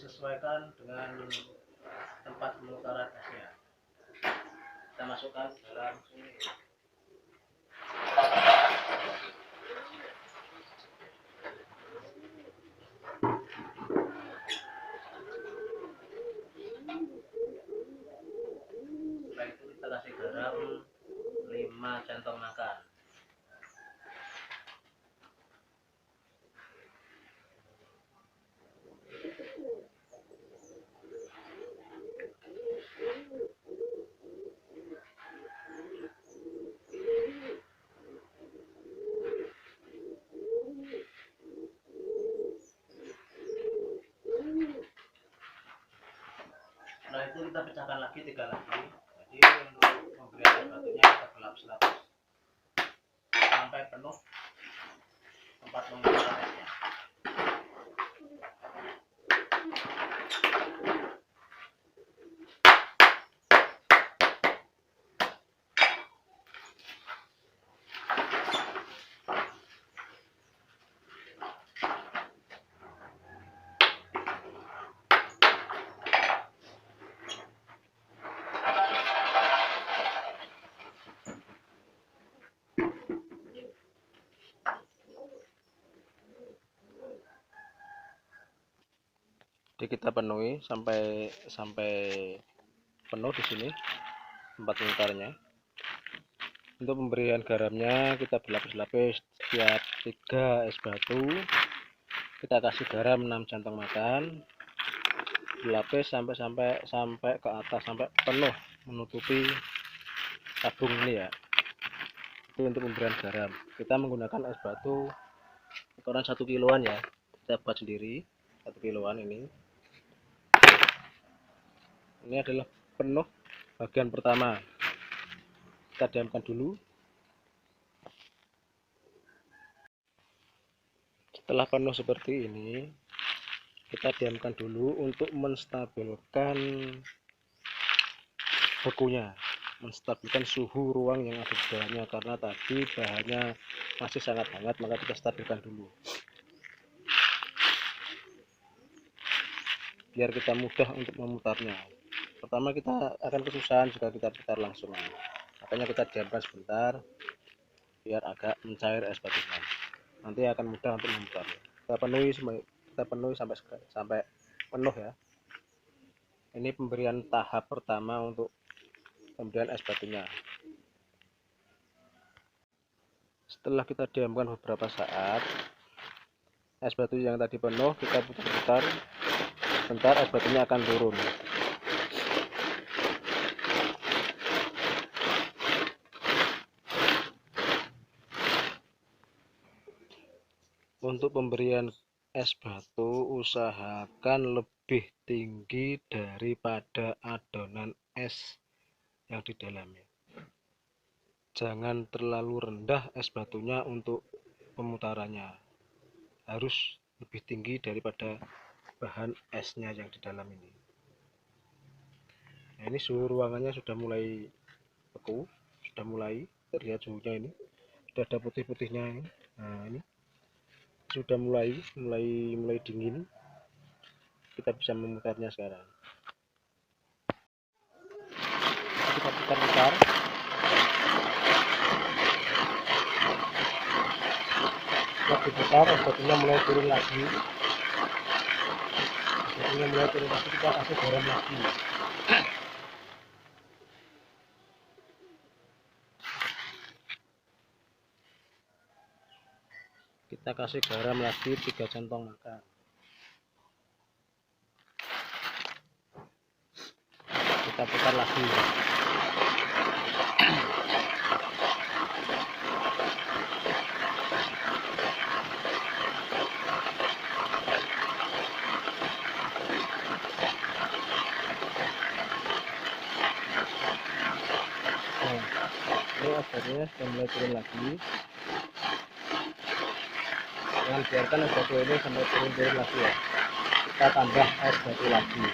disesuaikan dengan tempat pemutaran esnya. Kita masukkan dalam sini. Setelah itu kita kasih garam 5 centong makan. Setelah itu kita pecahkan lagi 3 lagi. Jadi untuk pemberian es batunya kita belap-belap sampai penuh tempat pemutaran esnya. Jadi kita penuhi sampai penuh di sini tempat pemutarannya. Untuk pemberian garamnya kita berlapis-lapis. Setiap 3 es batu kita kasih garam 6 centong makan, dilapis sampai ke atas sampai penuh menutupi tabung ini ya. Itu untuk pemberian garam. Kita menggunakan es batu ukuran 1 kiloan ya. Kita buat sendiri 1 kiloan ini. Ini adalah penuh bagian pertama. Kita diamkan dulu. Setelah penuh seperti ini, kita diamkan dulu untuk menstabilkan bekunya, menstabilkan suhu ruang yang ada di dalamnya, karena tadi bahannya masih sangat hangat, maka kita stabilkan dulu biar kita mudah untuk memutarnya. Pertama kita akan kesusahan jika kita putar langsung, makanya kita diamkan sebentar biar agak mencair es batunya, nanti akan mudah untuk memutarnya. Kita penuhi sampai penuh ya. Ini pemberian tahap pertama untuk pemberian es batunya. Setelah kita diamkan beberapa saat, es batu yang tadi penuh kita putar-putar, sebentar es batunya akan turun. Untuk pemberian es batu usahakan lebih tinggi daripada adonan es yang di dalamnya. Jangan terlalu rendah es batunya untuk pemutarannya, harus lebih tinggi daripada bahan esnya yang di dalam ini. Nah, ini suhu ruangannya sudah mulai beku, sudah mulai terlihat suhunya, ini sudah ada putih-putihnya ini. Nah, ini sudah mulai dingin. Kita bisa memutarnya sekarang. Kita putar-putar. Setelah diputar, es batunya mulai turun lagi. Kita kasih garam lagi. Kita kasih garam lagi 3 centong makan. Kita putar lagi. Ini es batunya sudah mulai turun lagi. Jangan biarkan es batu ini sampai turun lagi ya. Kita tambah es batu lagi.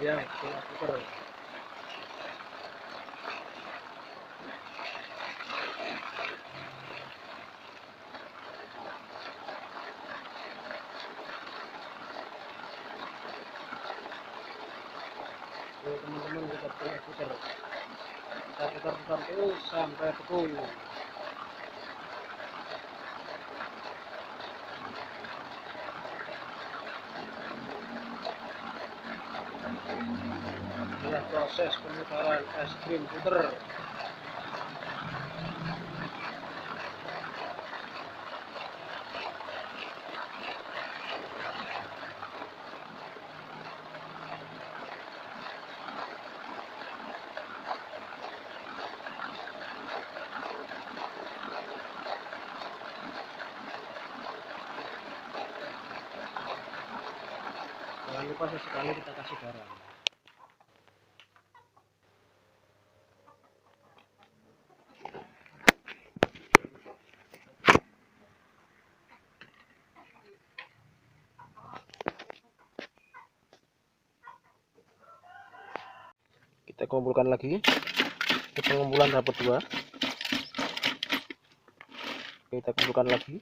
Ya, putar. Teman-teman kita putar, kita putar terus sampai betul. Inilah proses pemutaran es krim puter. Jangan lupa sesekali kita kasih garam. Kita kumpulkan lagi. Ini pengumpulan rapot 2. Kita kumpulkan lagi.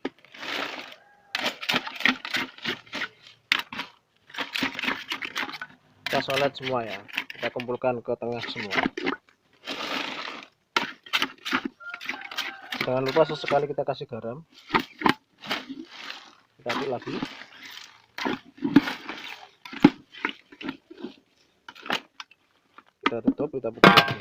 Kita solet semua ya. Kita kumpulkan ke tengah semua. Jangan lupa sesekali kita kasih garam. Kita aduk lagi. Kita tutup, kita buka lagi.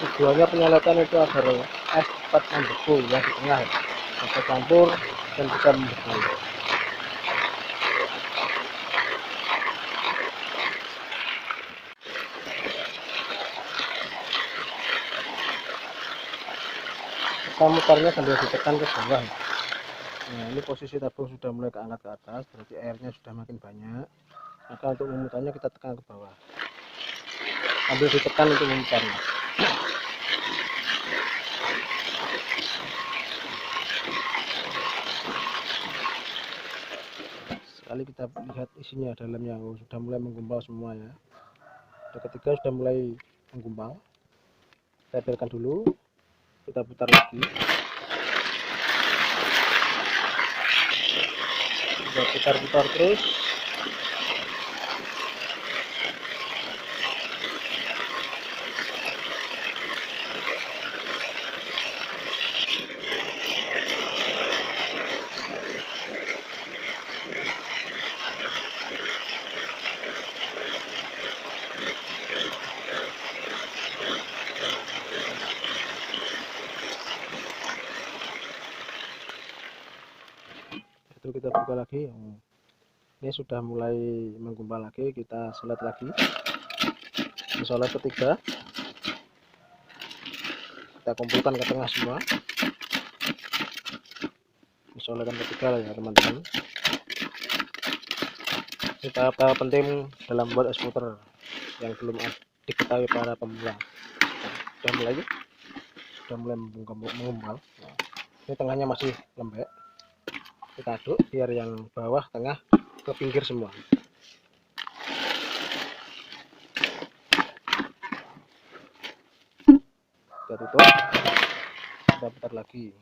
Tujuannya penyoletan itu agar es cepat membeku ya di tengah, bisa campur dan bisa membeku. Kita mutarnya sambil ditekan ke bawah. Nah, ini posisi tabung sudah mulai keangkat ke atas, berarti airnya sudah makin banyak. Maka untuk memutarnya kita tekan ke bawah, sambil ditekan untuk memutarnya. Sekali kita lihat isinya dalamnya sudah mulai menggumpal semua ya. Ketika sudah mulai menggumpal, kita biarkan dulu, kita putar lagi. Kita putar-putar terus. Itu kita buka lagi. Ini sudah mulai menggumpal lagi, kita solet lagi. Di solet ketiga, kita kumpulkan ke tengah semua. Di soletan ketiga lah ya teman-teman. Ini tahap-tahap penting dalam membuat es puter yang belum diketahui para pemula. Sudah mulai menggumpal. Nah, ini tengahnya masih lembek. Kita aduk biar yang bawah, tengah ke pinggir semua. Kita tutup, kita putar lagi.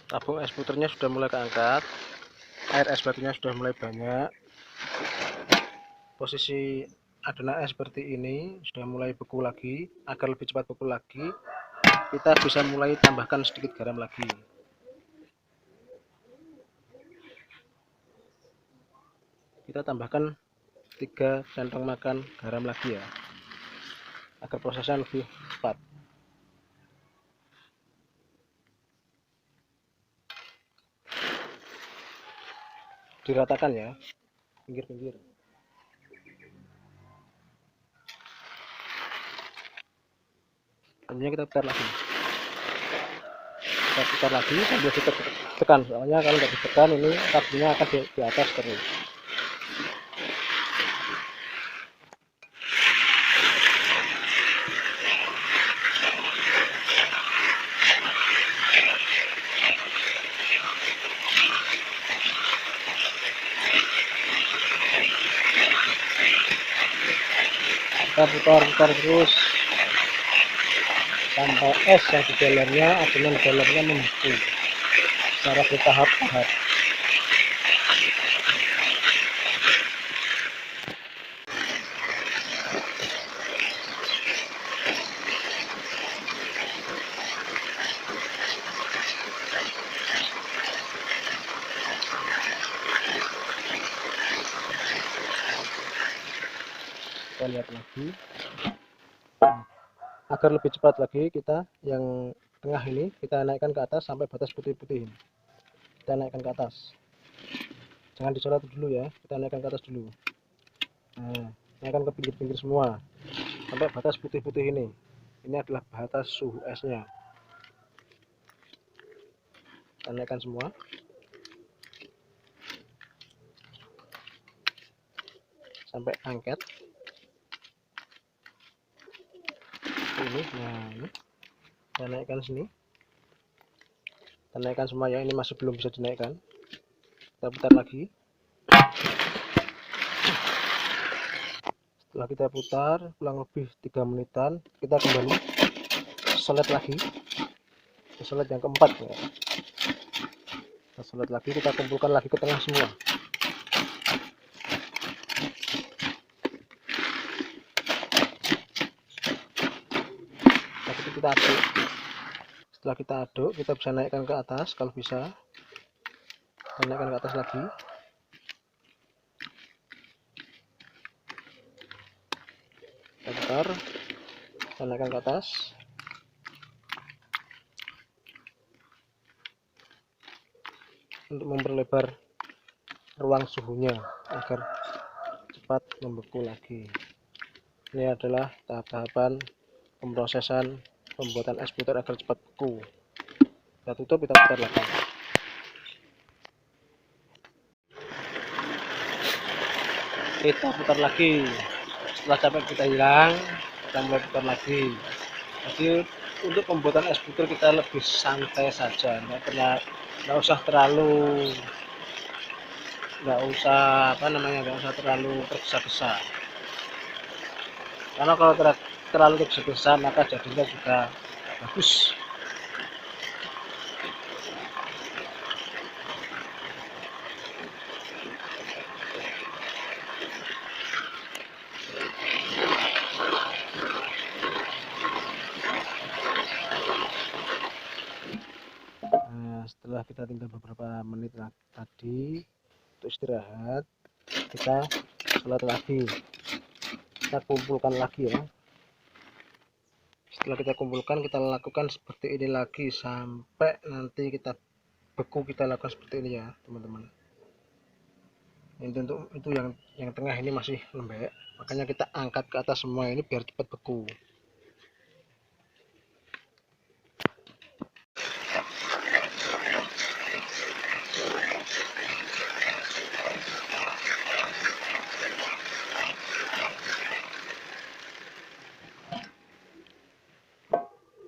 Tabung es puternya sudah mulai keangkat, air es batunya sudah mulai banyak. Posisi adonan es seperti ini sudah mulai beku lagi. Agar lebih cepat beku lagi, kita bisa mulai tambahkan sedikit garam lagi. Kita tambahkan 3 sendok makan garam lagi ya, agar prosesnya lebih cepat. Diratakan ya, pinggir-pinggir. Kemudian kita putar lagi. Kita putar lagi sambil ditekan, soalnya kalau nggak ditekan ini tabungnya akan di atas terus. putar terus sampai es yang di dalamnya, adonan dalamnya membeku secara bertahap-tahap. Kita lihat lagi agar lebih cepat lagi. Kita yang tengah ini kita naikkan ke atas sampai batas putih-putih ini. Kita naikkan ke atas, jangan disorot dulu ya, kita naikkan ke atas dulu. Nah, naikkan ke pinggir-pinggir semua sampai batas putih-putih ini. Ini adalah batas suhu esnya. Kita naikkan semua. Sampai angket ini. Nah, ini kita naikkan sini, kita naikkan semua ya. Ini masih belum bisa dinaikkan, kita putar lagi. Setelah kita putar kurang lebih 3 menitan, kita kembali selet lagi, selet yang keempat ya. Kita selet lagi, kita kumpulkan lagi ke tengah semua. Kita aduk. Setelah kita aduk, kita bisa naikkan ke atas kalau bisa. Kita naikkan ke atas lagi. Kita putar, kita naikkan ke atas. Untuk memperlebar ruang suhunya agar cepat membeku lagi. Ini adalah tahap-tahapan pemrosesan pembuatan es puter agar cepat beku. Kita tutup, kita putar lagi. Kita putar lagi. Setelah capek kita hilang, kita mulai putar lagi. Jadi untuk pembuatan es puter kita lebih santai saja, nggak usah terlalu nggak usah terlalu tergesa-gesa. Karena kalau terlalu tergesa-gesa maka jadinya juga bagus. Nah, setelah kita tinggal beberapa menit tadi untuk istirahat, kita sholat lagi, kita kumpulkan lagi ya. Setelah kita kumpulkan, kita lakukan seperti ini lagi sampai nanti kita beku. Kita lakukan seperti ini ya teman-teman. Itu yang tengah ini masih lembek, makanya kita angkat ke atas semua ini biar cepat beku.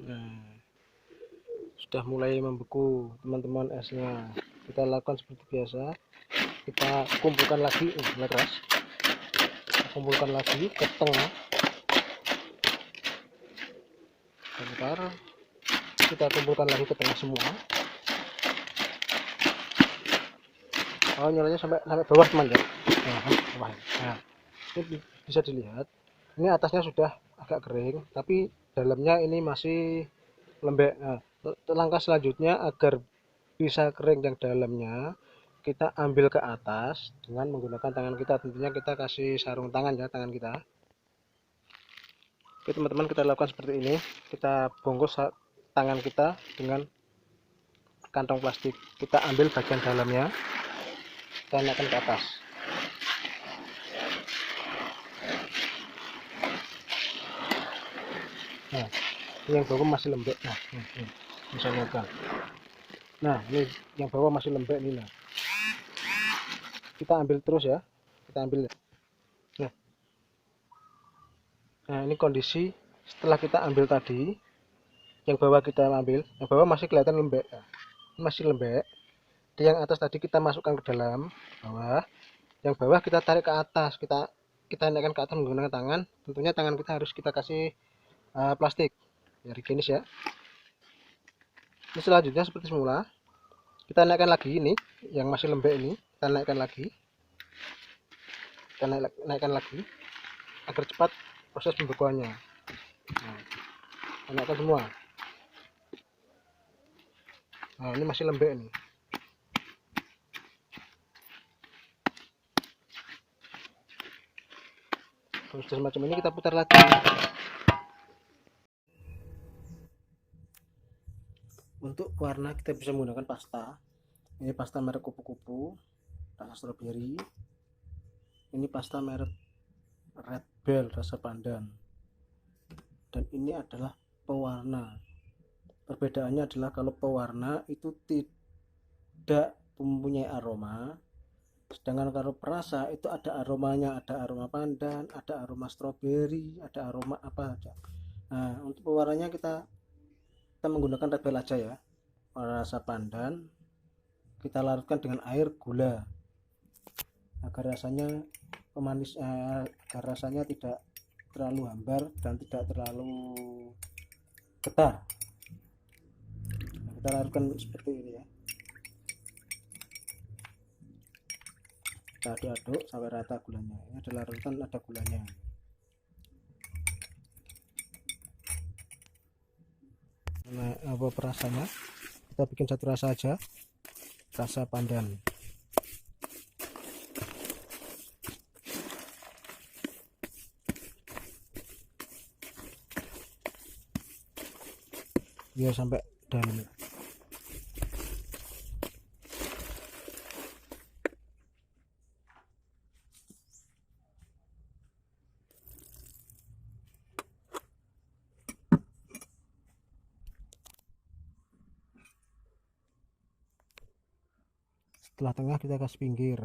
Nah, sudah mulai membeku teman-teman esnya. Kita lakukan seperti biasa, kita kumpulkan lagi keras, kita kumpulkan lagi ke tengah, sebentar, kita kumpulkan lagi ke tengah semua. Oh, nyalanya sampai bawah teman ya. Nah, ini bisa dilihat, ini atasnya sudah agak kering tapi dalamnya ini masih lembek. Nah, langkah selanjutnya agar bisa kering yang dalamnya, kita ambil ke atas dengan menggunakan tangan kita. Tentunya kita kasih sarung tangan ya, tangan kita. Oke teman-teman, kita lakukan seperti ini. Kita bungkus tangan kita dengan kantong plastik, kita ambil bagian dalamnya, kita naikkan ke atas. Nah, ini yang bawah masih lembek. Nah, bisa lihat. Nah, ini yang bawah masih lembek nih. Nah, kita ambil terus ya, kita ambil. Nah, ini kondisi setelah kita ambil tadi. Yang bawah kita ambil, yang bawah masih kelihatan lembek. Nah, masih lembek. Yang atas tadi kita masukkan ke dalam bawah, yang bawah kita tarik ke atas, kita kita naikkan ke atas menggunakan tangan. Tentunya tangan kita harus kita kasih plastik biar higienis ya. Ini selanjutnya seperti semula, kita naikkan lagi ini yang masih lembek ini, kita naikkan lagi, naikkan lagi agar cepat proses pembekuannya. Nah, naikkan semua. Nah, ini masih lembek nih. Proses semacam ini kita putar lagi. Untuk warna kita bisa menggunakan pasta. Ini pasta merek kupu-kupu rasa stroberi. Ini pasta merek Red Bell rasa pandan. Dan ini adalah pewarna. Perbedaannya adalah kalau pewarna itu tidak mempunyai aroma, sedangkan kalau perasa itu ada aromanya, ada aroma pandan, ada aroma stroberi, ada aroma apa saja. Nah, untuk pewarnanya kita menggunakan Red Bell aja ya. Rasa pandan kita larutkan dengan air gula agar rasanya pemanis, agar rasanya tidak terlalu hambar dan tidak terlalu getar. Nah, kita larutkan seperti ini ya. Kita aduk-aduk sampai rata gulanya. Ini adalah larutan, ada gulanya. Nah, apa perasanya? Kita bikin satu rasa aja, rasa pandan. Biar sampai dalam. Setelah tengah kita kasih pinggir.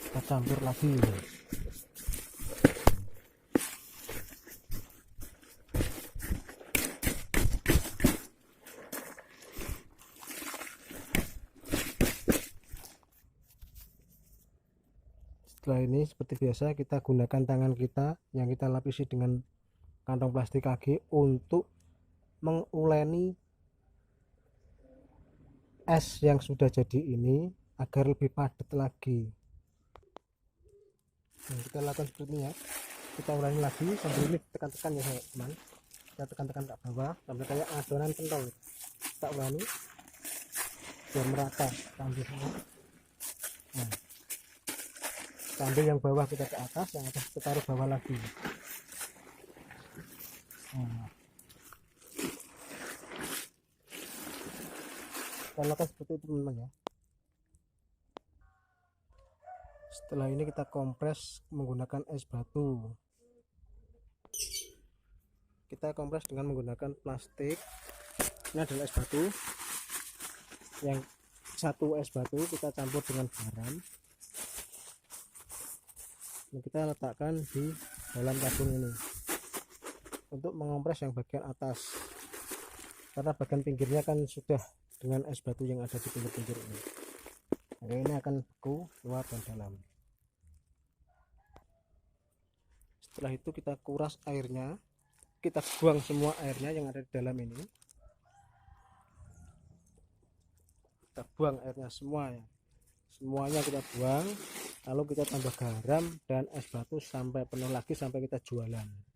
Kita campur lagi. Setelah ini seperti biasa kita gunakan tangan kita yang kita lapisi dengan kantong plastik KG untuk menguleni es yang sudah jadi ini agar lebih padat lagi. Nah, kita lakukan seperti ini ya, kita ulangi lagi sambil ini tekan-tekan ya teman, kita tekan-tekan ke bawah sampai kayak adonan pentol. Kita ulangi biar merata sambil semua. Nah, sambil yang bawah kita ke atas, yang atas kita taruh bawah lagi. Nah, kita lakukan seperti itu teman-teman ya. Setelah ini kita kompres menggunakan es batu. Kita kompres dengan menggunakan plastik. Ini adalah es batu. Yang satu es batu kita campur dengan garam. Ini kita letakkan di dalam tabung ini untuk mengompres yang bagian atas, karena bagian pinggirnya kan sudah dengan es batu yang ada di pinggir-pinggir ini. Oke, ini akan beku luar dan dalam. Setelah itu kita kuras airnya, kita buang semua airnya yang ada di dalam ini. Kita buang airnya semuanya kita buang, lalu kita tambah garam dan es batu sampai penuh lagi, sampai kita jualan.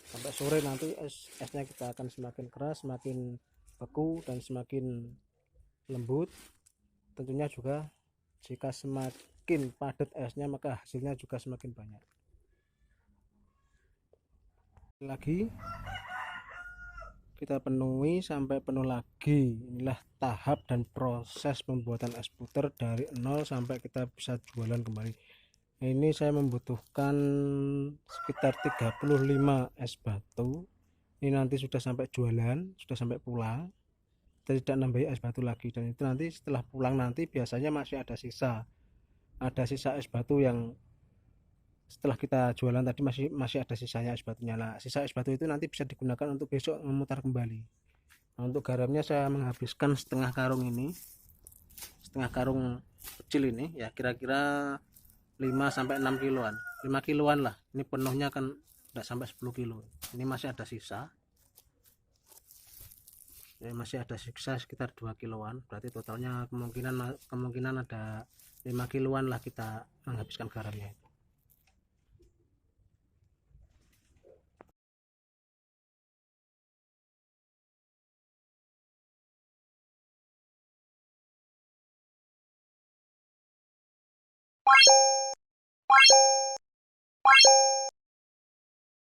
Sampai sore nanti esnya kita akan semakin keras, semakin beku dan semakin lembut. Tentunya juga jika semakin padat esnya maka hasilnya juga semakin banyak. Lagi kita penuhi sampai penuh lagi. Inilah tahap dan proses pembuatan es puter dari nol sampai kita bisa jualan kembali. Ini saya membutuhkan sekitar 35 es batu. Ini nanti sudah sampai jualan, sudah sampai pulang, kita tidak nambahi es batu lagi. Dan itu nanti setelah pulang nanti biasanya masih ada sisa es batu yang setelah kita jualan tadi masih ada sisanya es batunya lah. Sisa es batu itu nanti bisa digunakan untuk besok memutar kembali. Nah, untuk garamnya saya menghabiskan setengah karung ini, setengah karung kecil ini ya, kira-kira 5 sampai 6 kiloan, 5 kiloan lah. Ini penuhnya kan tidak sampai 10 kilo. Ini masih ada sisa ya, masih ada sisa sekitar 2 kiloan. Berarti totalnya kemungkinan ada 5 kiloan lah kita menghabiskan garamnya itu.